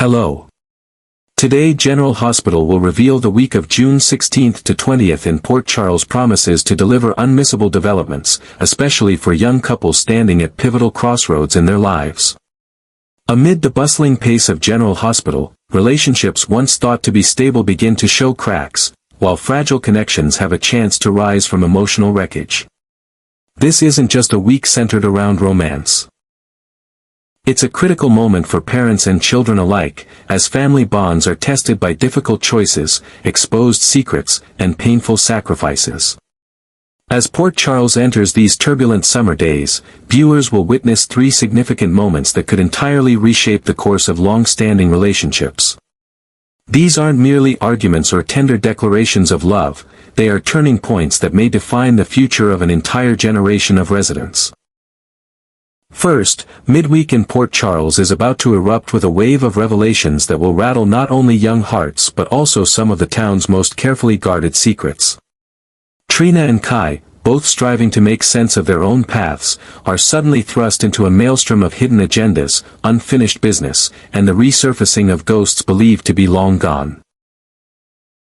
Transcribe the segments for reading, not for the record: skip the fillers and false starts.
Hello. Today General Hospital will reveal the week of June 16th to 20th in Port Charles promises to deliver unmissable developments, especially for young couples standing at pivotal crossroads in their lives. Amid the bustling pace of General Hospital, relationships once thought to be stable begin to show cracks, while fragile connections have a chance to rise from emotional wreckage. This isn't just a week centered around romance. It's a critical moment for parents and children alike, as family bonds are tested by difficult choices, exposed secrets, and painful sacrifices. As Port Charles enters these turbulent summer days, viewers will witness three significant moments that could entirely reshape the course of long-standing relationships. These aren't merely arguments or tender declarations of love, they are turning points that may define the future of an entire generation of residents. First, midweek in Port Charles is about to erupt with a wave of revelations that will rattle not only young hearts but also some of the town's most carefully guarded secrets. Trina and Kai, both striving to make sense of their own paths, are suddenly thrust into a maelstrom of hidden agendas, unfinished business, and the resurfacing of ghosts believed to be long gone.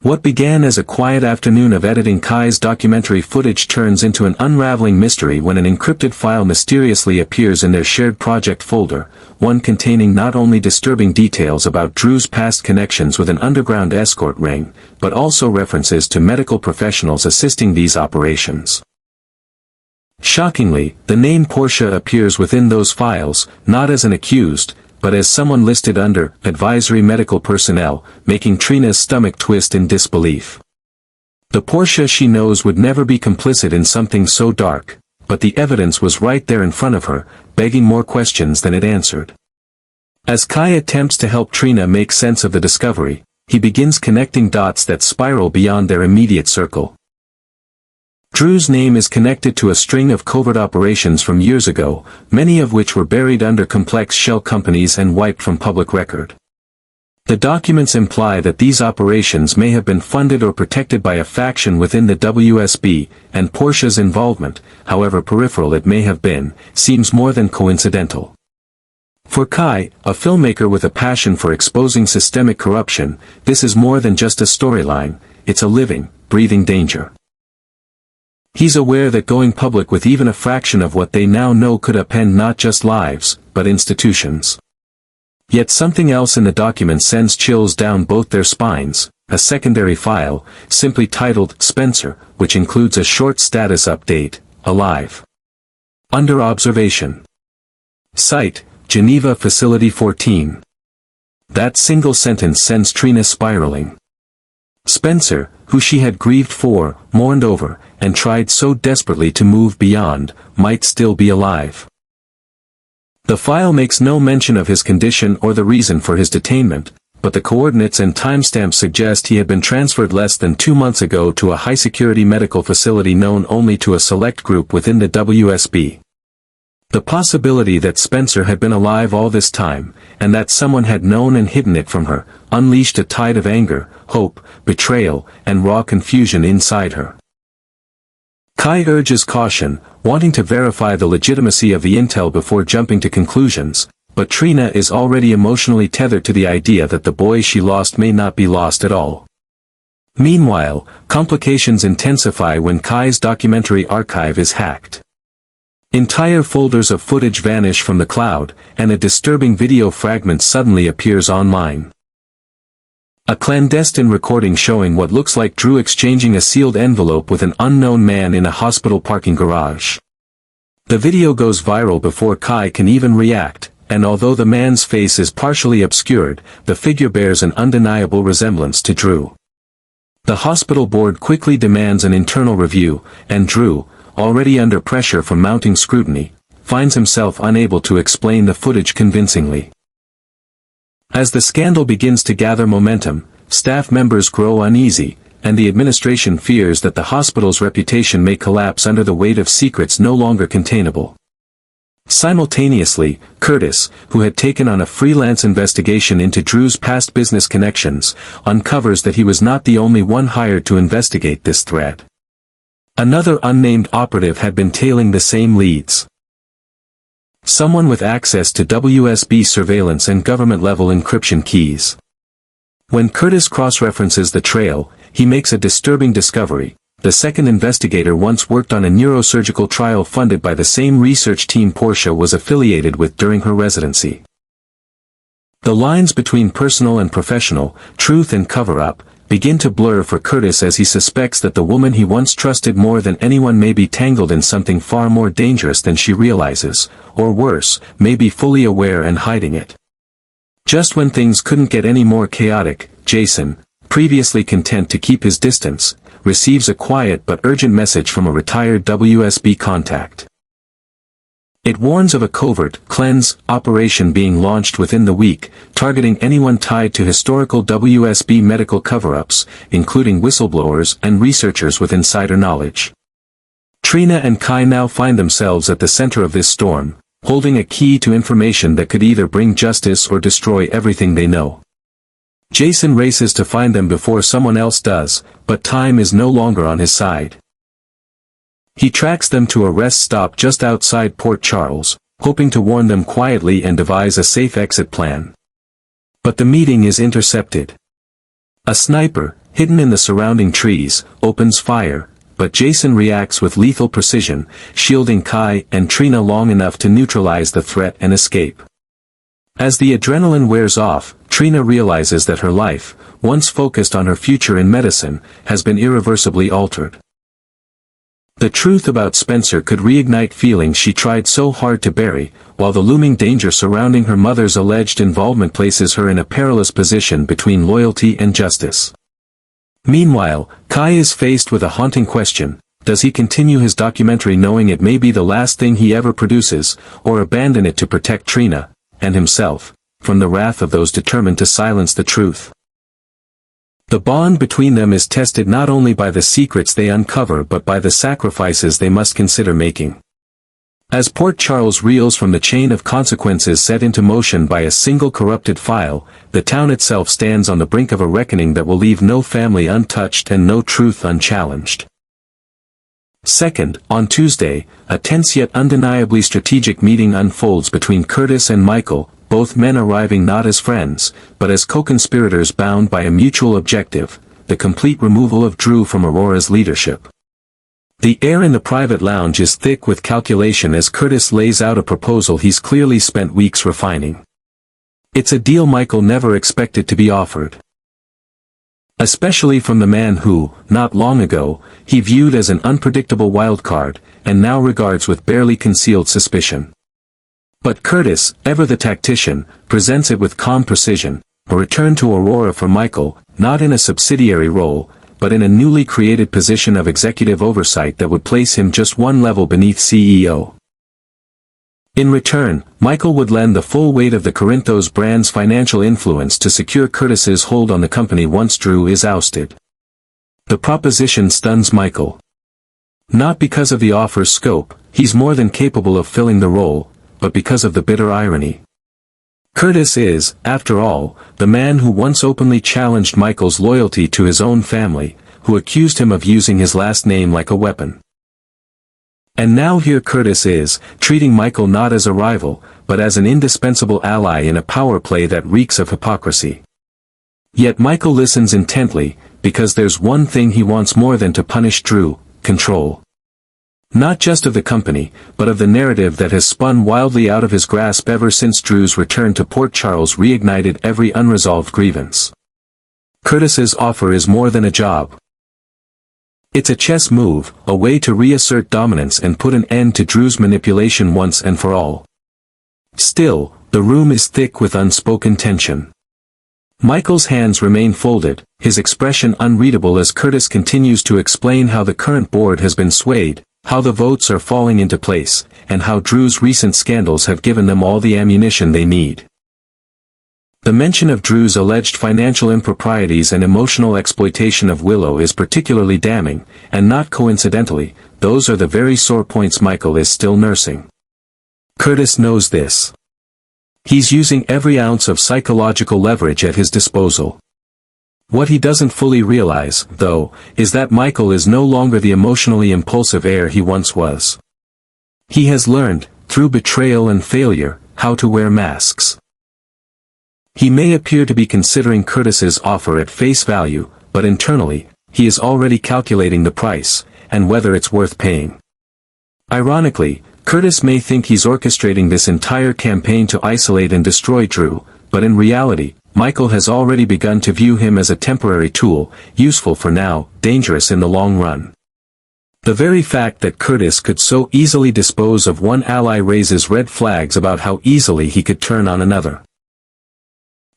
What began as a quiet afternoon of editing Kai's documentary footage turns into an unraveling mystery when an encrypted file mysteriously appears in their shared project folder, one containing not only disturbing details about Drew's past connections with an underground escort ring, but also references to medical professionals assisting these operations. Shockingly, the name Portia appears within those files, not as an accused, but as someone listed under advisory medical personnel, making Trina's stomach twist in disbelief. The Portia she knows would never be complicit in something so dark, but the evidence was right there in front of her, begging more questions than it answered. As Kai attempts to help Trina make sense of the discovery, he begins connecting dots that spiral beyond their immediate circle. Drew's name is connected to a string of covert operations from years ago, many of which were buried under complex shell companies and wiped from public record. The documents imply that these operations may have been funded or protected by a faction within the WSB, and Portia's involvement, however peripheral it may have been, seems more than coincidental. For Kai, a filmmaker with a passion for exposing systemic corruption, this is more than just a storyline, it's a living, breathing danger. He's aware that going public with even a fraction of what they now know could upend not just lives, but institutions. Yet something else in the document sends chills down both their spines, a secondary file, simply titled Spencer, which includes a short status update, alive. Under observation. Site, Geneva Facility 14. That single sentence sends Trina spiraling. Spencer, who she had grieved for, mourned over, and tried so desperately to move beyond, might still be alive. The file makes no mention of his condition or the reason for his detainment, but the coordinates and timestamps suggest he had been transferred less than 2 months ago to a high-security medical facility known only to a select group within the WSB. The possibility that Spencer had been alive all this time, and that someone had known and hidden it from her, unleashed a tide of anger, hope, betrayal, and raw confusion inside her. Kai urges caution, wanting to verify the legitimacy of the intel before jumping to conclusions, but Trina is already emotionally tethered to the idea that the boy she lost may not be lost at all. Meanwhile, complications intensify when Kai's documentary archive is hacked. Entire folders of footage vanish from the cloud, and a disturbing video fragment suddenly appears online. A clandestine recording showing what looks like Drew exchanging a sealed envelope with an unknown man in a hospital parking garage. The video goes viral before Kai can even react, and although the man's face is partially obscured, the figure bears an undeniable resemblance to Drew. The hospital board quickly demands an internal review, and Drew, already under pressure from mounting scrutiny, finds himself unable to explain the footage convincingly. As the scandal begins to gather momentum, staff members grow uneasy, and the administration fears that the hospital's reputation may collapse under the weight of secrets no longer containable. Simultaneously, Curtis, who had taken on a freelance investigation into Drew's past business connections, uncovers that he was not the only one hired to investigate this threat. Another unnamed operative had been tailing the same leads. Someone with access to WSB surveillance and government-level encryption keys. When Curtis cross-references the trail, he makes a disturbing discovery. The second investigator once worked on a neurosurgical trial funded by the same research team Portia was affiliated with during her residency. The lines between personal and professional, truth and cover-up, begin to blur for Curtis as he suspects that the woman he once trusted more than anyone may be tangled in something far more dangerous than she realizes, or worse, may be fully aware and hiding it. Just when things couldn't get any more chaotic, Jason, previously content to keep his distance, receives a quiet but urgent message from a retired WSB contact. It warns of a covert cleanse operation being launched within the week, targeting anyone tied to historical WSB medical cover-ups, including whistleblowers and researchers with insider knowledge. Trina and Kai now find themselves at the center of this storm, holding a key to information that could either bring justice or destroy everything they know. Jason races to find them before someone else does, but time is no longer on his side. He tracks them to a rest stop just outside Port Charles, hoping to warn them quietly and devise a safe exit plan. But the meeting is intercepted. A sniper, hidden in the surrounding trees, opens fire, but Jason reacts with lethal precision, shielding Kai and Trina long enough to neutralize the threat and escape. As the adrenaline wears off, Trina realizes that her life, once focused on her future in medicine, has been irreversibly altered. The truth about Spencer could reignite feelings she tried so hard to bury, while the looming danger surrounding her mother's alleged involvement places her in a perilous position between loyalty and justice. Meanwhile, Kai is faced with a haunting question: does he continue his documentary knowing it may be the last thing he ever produces, or abandon it to protect Trina, and himself, from the wrath of those determined to silence the truth? The bond between them is tested not only by the secrets they uncover but by the sacrifices they must consider making. As Port Charles reels from the chain of consequences set into motion by a single corrupted file, the town itself stands on the brink of a reckoning that will leave no family untouched and no truth unchallenged. Second, on Tuesday, a tense yet undeniably strategic meeting unfolds between Curtis and Micheal, both men arriving not as friends, but as co-conspirators bound by a mutual objective: the complete removal of Drew from Aurora's leadership. The air in the private lounge is thick with calculation as Curtis lays out a proposal he's clearly spent weeks refining. It's a deal Micheal never expected to be offered. Especially from the man who, not long ago, he viewed as an unpredictable wildcard, and now regards with barely concealed suspicion. But Curtis, ever the tactician, presents it with calm precision: a return to Aurora for Micheal, not in a subsidiary role, but in a newly created position of executive oversight that would place him just one level beneath CEO. In return, Micheal would lend the full weight of the Corinthos brand's financial influence to secure Curtis's hold on the company once Drew is ousted. The proposition stuns Micheal. Not because of the offer's scope, he's more than capable of filling the role, but because of the bitter irony. Curtis is, after all, the man who once openly challenged Michael's loyalty to his own family, who accused him of using his last name like a weapon. And now here Curtis is, treating Micheal not as a rival, but as an indispensable ally in a power play that reeks of hypocrisy. Yet Micheal listens intently, because there's one thing he wants more than to punish Drew: control. Not just of the company, but of the narrative that has spun wildly out of his grasp ever since Drew's return to Port Charles reignited every unresolved grievance. Curtis's offer is more than a job. It's a chess move, a way to reassert dominance and put an end to Drew's manipulation once and for all. Still, the room is thick with unspoken tension. Michael's hands remain folded, his expression unreadable as Curtis continues to explain how the current board has been swayed, how the votes are falling into place, and how Drew's recent scandals have given them all the ammunition they need. The mention of Drew's alleged financial improprieties and emotional exploitation of Willow is particularly damning, and not coincidentally, those are the very sore points Micheal is still nursing. Curtis knows this. He's using every ounce of psychological leverage at his disposal. What he doesn't fully realize, though, is that Micheal is no longer the emotionally impulsive heir he once was. He has learned, through betrayal and failure, how to wear masks. He may appear to be considering Curtis's offer at face value, but internally, he is already calculating the price, and whether it's worth paying. Ironically, Curtis may think he's orchestrating this entire campaign to isolate and destroy Drew, but in reality, Micheal has already begun to view him as a temporary tool, useful for now, dangerous in the long run. The very fact that Curtis could so easily dispose of one ally raises red flags about how easily he could turn on another.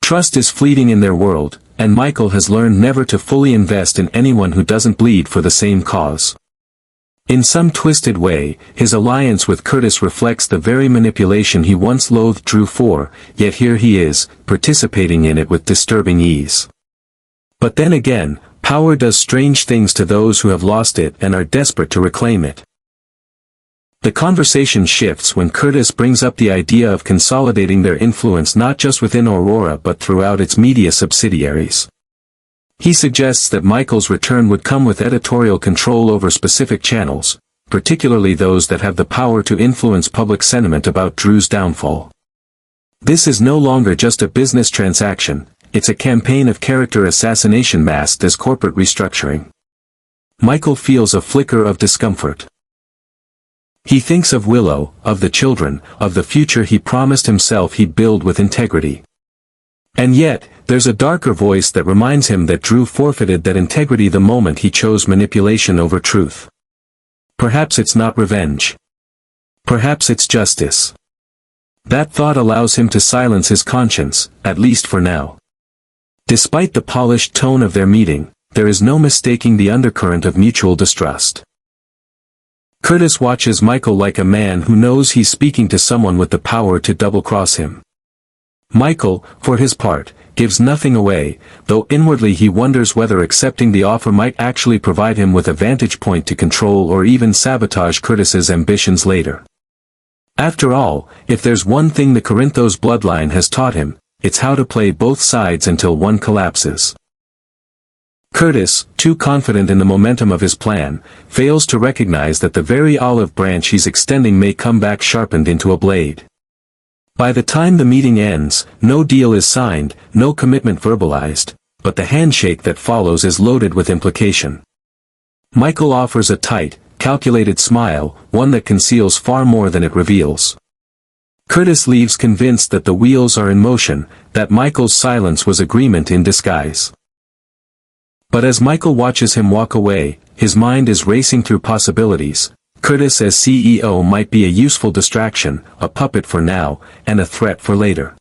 Trust is fleeting in their world, and Micheal has learned never to fully invest in anyone who doesn't bleed for the same cause. In some twisted way, his alliance with Curtis reflects the very manipulation he once loathed Drew for, yet here he is, participating in it with disturbing ease. But then again, power does strange things to those who have lost it and are desperate to reclaim it. The conversation shifts when Curtis brings up the idea of consolidating their influence not just within Aurora but throughout its media subsidiaries. He suggests that Michael's return would come with editorial control over specific channels, particularly those that have the power to influence public sentiment about Drew's downfall. This is no longer just a business transaction, it's a campaign of character assassination masked as corporate restructuring. Micheal feels a flicker of discomfort. He thinks of Willow, of the children, of the future he promised himself he'd build with integrity. And yet, there's a darker voice that reminds him that Drew forfeited that integrity the moment he chose manipulation over truth. Perhaps it's not revenge. Perhaps it's justice. That thought allows him to silence his conscience, at least for now. Despite the polished tone of their meeting, there is no mistaking the undercurrent of mutual distrust. Curtis watches Micheal like a man who knows he's speaking to someone with the power to double-cross him. Micheal, for his part, gives nothing away, though inwardly he wonders whether accepting the offer might actually provide him with a vantage point to control or even sabotage Curtis's ambitions later. After all, if there's one thing the Corinthos bloodline has taught him, it's how to play both sides until one collapses. Curtis, too confident in the momentum of his plan, fails to recognize that the very olive branch he's extending may come back sharpened into a blade. By the time the meeting ends, no deal is signed, no commitment verbalized, but the handshake that follows is loaded with implication. Micheal offers a tight, calculated smile, one that conceals far more than it reveals. Curtis leaves convinced that the wheels are in motion, that Michael's silence was agreement in disguise. But as Micheal watches him walk away, his mind is racing through possibilities. Curtis as CEO might be a useful distraction, a puppet for now, and a threat for later.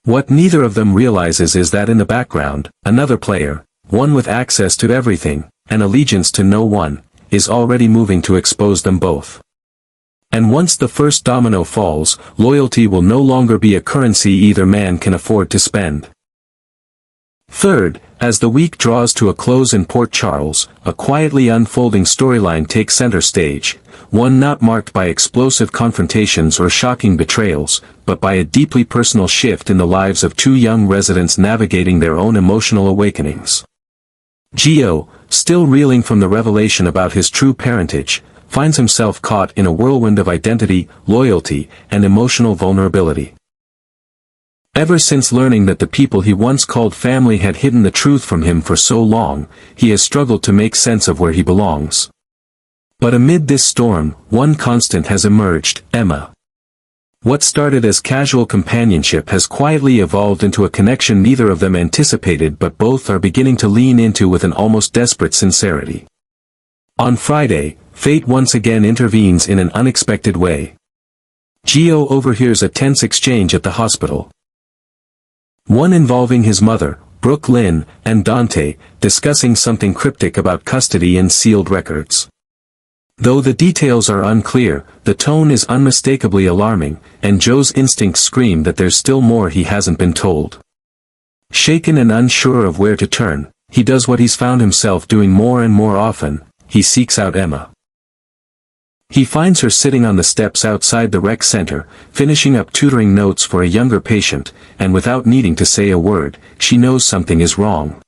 What neither of them realizes is that in the background, another player, one with access to everything, and allegiance to no one, is already moving to expose them both. And once the first domino falls, loyalty will no longer be a currency either man can afford to spend. Third, as the week draws to a close in Port Charles, a quietly unfolding storyline takes center stage, one not marked by explosive confrontations or shocking betrayals, but by a deeply personal shift in the lives of two young residents navigating their own emotional awakenings. Gio, still reeling from the revelation about his true parentage, finds himself caught in a whirlwind of identity, loyalty, and emotional vulnerability. Ever since learning that the people he once called family had hidden the truth from him for so long, he has struggled to make sense of where he belongs. But amid this storm, one constant has emerged, Emma. What started as casual companionship has quietly evolved into a connection neither of them anticipated but both are beginning to lean into with an almost desperate sincerity. On Friday, fate once again intervenes in an unexpected way. Gio overhears a tense exchange at the hospital. One involving his mother, Brooke Lynn, and Dante, discussing something cryptic about custody and sealed records. Though the details are unclear, the tone is unmistakably alarming, and Joe's instincts scream that there's still more he hasn't been told. Shaken and unsure of where to turn, he does what he's found himself doing more and more often, he seeks out Emma. He finds her sitting on the steps outside the rec center, finishing up tutoring notes for a younger patient, and without needing to say a word, she knows something is wrong.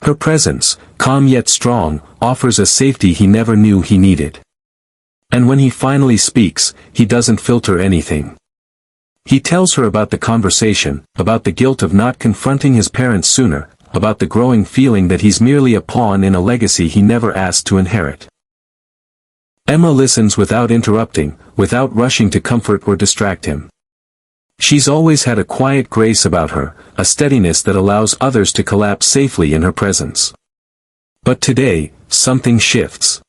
Her presence, calm yet strong, offers a safety he never knew he needed. And when he finally speaks, he doesn't filter anything. He tells her about the conversation, about the guilt of not confronting his parents sooner, about the growing feeling that he's merely a pawn in a legacy he never asked to inherit. Emma listens without interrupting, without rushing to comfort or distract him. She's always had a quiet grace about her, a steadiness that allows others to collapse safely in her presence. But today, something shifts.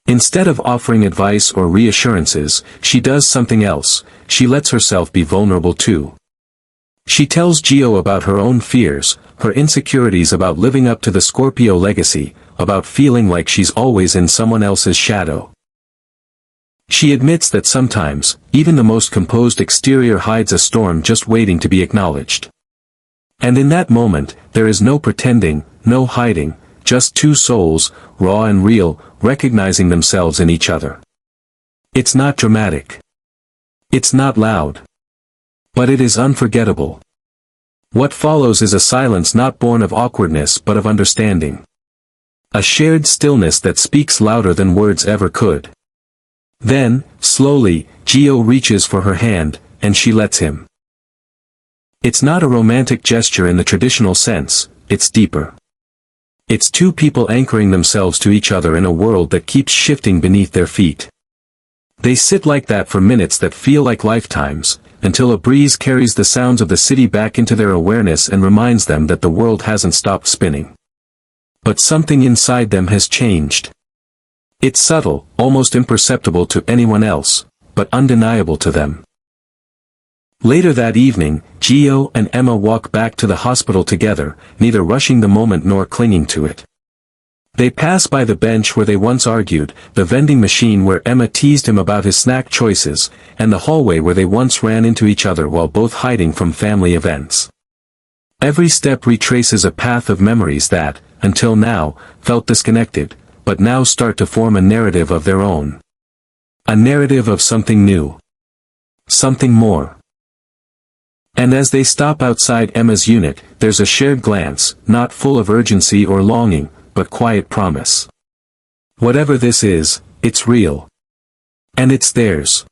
Instead of offering advice or reassurances, she does something else. She lets herself be vulnerable too. She tells Gio about her own fears, her insecurities about living up to the Scorpio legacy, about feeling like she's always in someone else's shadow. She admits that sometimes, even the most composed exterior hides a storm just waiting to be acknowledged. And in that moment, there is no pretending, no hiding, just two souls, raw and real, recognizing themselves in each other. It's not dramatic. It's not loud. But it is unforgettable. What follows is a silence not born of awkwardness but of understanding. A shared stillness that speaks louder than words ever could. Then, slowly, Gio reaches for her hand, and she lets him. It's not a romantic gesture in the traditional sense, it's deeper. It's two people anchoring themselves to each other in a world that keeps shifting beneath their feet. They sit like that for minutes that feel like lifetimes, until a breeze carries the sounds of the city back into their awareness and reminds them that the world hasn't stopped spinning. But something inside them has changed. It's subtle, almost imperceptible to anyone else, but undeniable to them. Later that evening, Gio and Emma walk back to the hospital together, neither rushing the moment nor clinging to it. They pass by the bench where they once argued, the vending machine where Emma teased him about his snack choices, and the hallway where they once ran into each other while both hiding from family events. Every step retraces a path of memories that, until now, felt disconnected, but now start to form a narrative of their own. A narrative of something new. Something more. And as they stop outside Emma's unit, there's a shared glance, not full of urgency or longing, but quiet promise. Whatever this is, it's real. And it's theirs.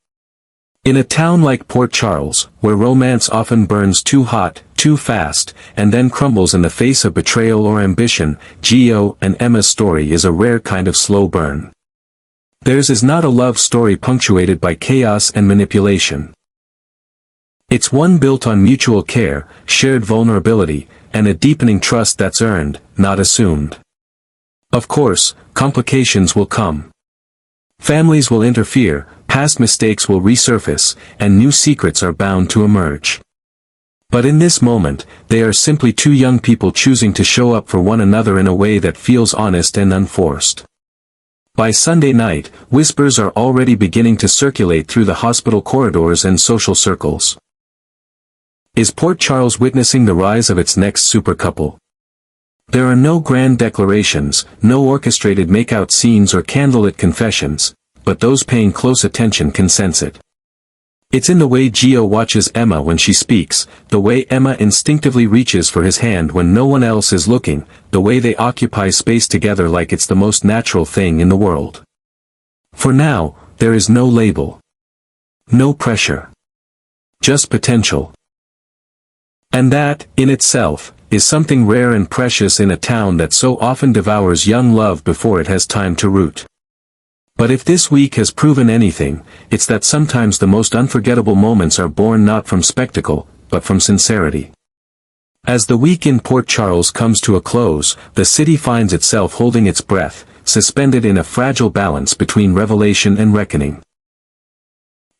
In a town like Port Charles, where romance often burns too hot, too fast, and then crumbles in the face of betrayal or ambition, Gio and Emma's story is a rare kind of slow burn. Theirs is not a love story punctuated by chaos and manipulation. It's one built on mutual care, shared vulnerability, and a deepening trust that's earned, not assumed. Of course, complications will come. Families will interfere, past mistakes will resurface, and new secrets are bound to emerge. But in this moment, they are simply two young people choosing to show up for one another in a way that feels honest and unforced. By Sunday night, whispers are already beginning to circulate through the hospital corridors and social circles. Is Port Charles witnessing the rise of its next super couple? There are no grand declarations, no orchestrated make-out scenes or candlelit confessions, but those paying close attention can sense it. It's in the way Gio watches Emma when she speaks, the way Emma instinctively reaches for his hand when no one else is looking, the way they occupy space together like it's the most natural thing in the world. For now, there is no label. No pressure. Just potential. And that, in itself, is something rare and precious in a town that so often devours young love before it has time to root. But if this week has proven anything, it's that sometimes the most unforgettable moments are born not from spectacle, but from sincerity. As the week in Port Charles comes to a close, the city finds itself holding its breath, suspended in a fragile balance between revelation and reckoning.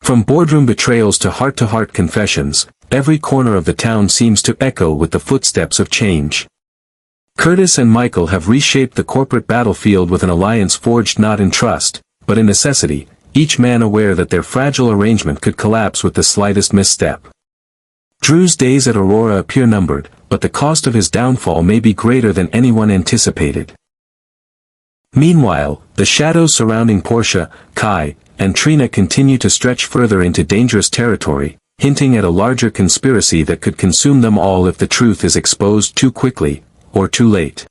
From boardroom betrayals to heart-to-heart confessions, every corner of the town seems to echo with the footsteps of change. Curtis and Micheal have reshaped the corporate battlefield with an alliance forged not in trust, but in necessity, each man aware that their fragile arrangement could collapse with the slightest misstep. Drew's days at Aurora appear numbered, but the cost of his downfall may be greater than anyone anticipated. Meanwhile, the shadows surrounding Portia, Kai, and Trina continue to stretch further into dangerous territory, hinting at a larger conspiracy that could consume them all if the truth is exposed too quickly, or too late.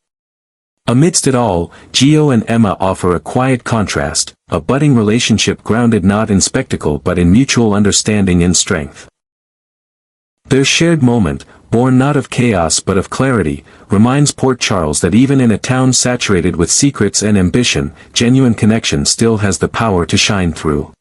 Amidst it all, Gio and Emma offer a quiet contrast, a budding relationship grounded not in spectacle but in mutual understanding and strength. Their shared moment, born not of chaos but of clarity, reminds Port Charles that even in a town saturated with secrets and ambition, genuine connection still has the power to shine through.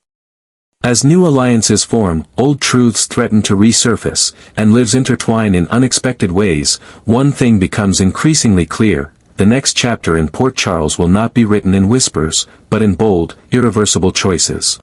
As new alliances form, old truths threaten to resurface, and lives intertwine in unexpected ways, one thing becomes increasingly clear: the next chapter in Port Charles will not be written in whispers, but in bold, irreversible choices.